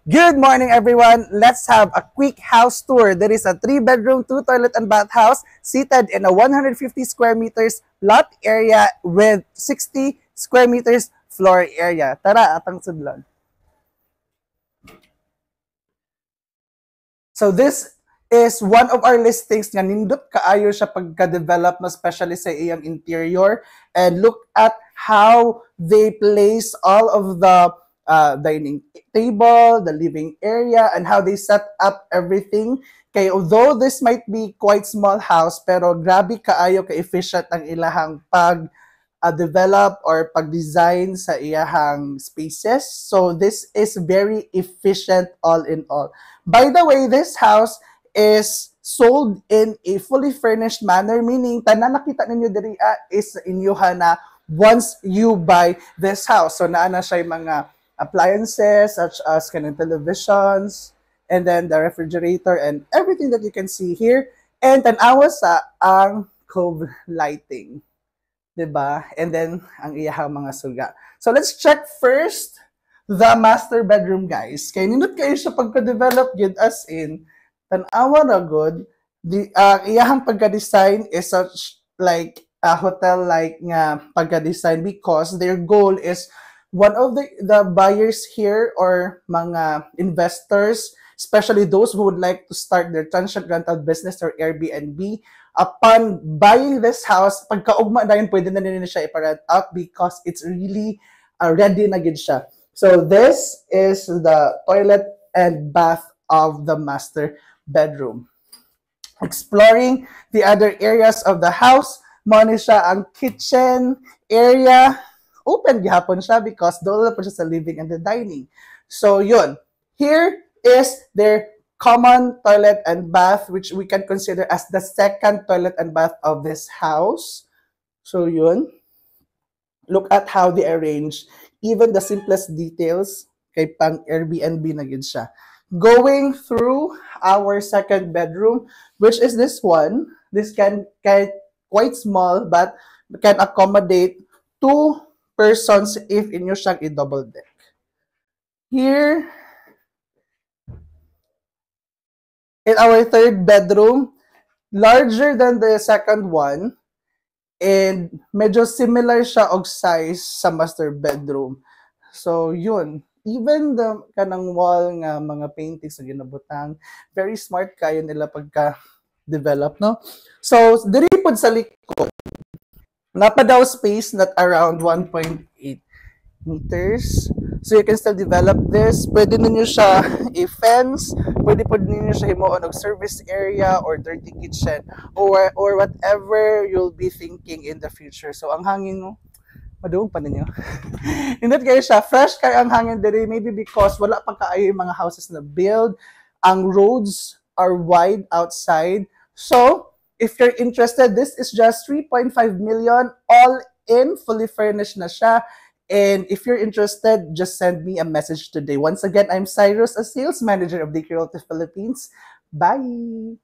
Good morning, everyone. Let's have a quick house tour. There is a 3-bedroom, 2 toilet and bath house seated in a 150 square meters lot area with 60 square meters floor area. Tara, atang sudlon. So this is one of our listings nga nindot kaayo siya pagka-develop na especially sa iyang interior, and look at how they place all of the dining table, the living area, and how they set up everything. Kay although this might be quite small house, pero grabe kaayo ka-efficient ang ilahang develop or pag-design sa iyahang spaces. So this is very efficient all in all. By the way, this house is sold in a fully furnished manner, meaning tanan nakita ninyo diri is inyuha na once you buy this house. So naa na siya mga appliances such as kanang televisions, and then the refrigerator and everything that you can see here. And tanawa sa ang cove lighting. Diba? And then, ang iyahang mga suga. So, let's check first the master bedroom, guys. Kaya nindot kayo siya pagka-develop yun as in, tanawa na good, iyahang pagka-design is such like a hotel-like nga pagka-design because their goal is one of the buyers here or mga investors, especially those who would like to start their transient rental business or Airbnb, upon buying this house, pagkaugma na yun, pwede na nila siya i-rent out because it's really ready na gid siya. So this is the toilet and bath of the master bedroom. Exploring the other areas of the house, mo ni siya ang kitchen area. Open gihapon siya because doon po siya sa living and the dining. So yun, here is their common toilet and bath, which we can consider as the second toilet and bath of this house. So yun, look at how they arrange even the simplest details kay pang Airbnb na gid siya. Going through our second bedroom, which is this one. This can quite small but can accommodate 2 persons if inyo siyang i-double deck. Here, in our third bedroom, larger than the second one, and medyo similar siya og size sa master bedroom. So, yun. Even the kanang wall nga mga paintings na ginabutang, very smart kayo nila pagka-develop, no? So, diri pod sa likod, napadaw space not around 1.8 meters. So you can still develop this. Pwede ninyo siya i-fence, pwede po ninyo siya himuon og service area or dirty kitchen or whatever you'll be thinking in the future. So ang hangin no, maduong pa ninyo. Hindi kayo siya fresh kay ang hangin diri, maybe because wala pa kaayo yung mga houses na build. Ang roads are wide outside. So if you're interested, this is just 3.5 million all in, fully furnished na siya. And if you're interested, just send me a message today. Once again, I'm Cyrus, a sales manager of DK Realty Philippines. Bye!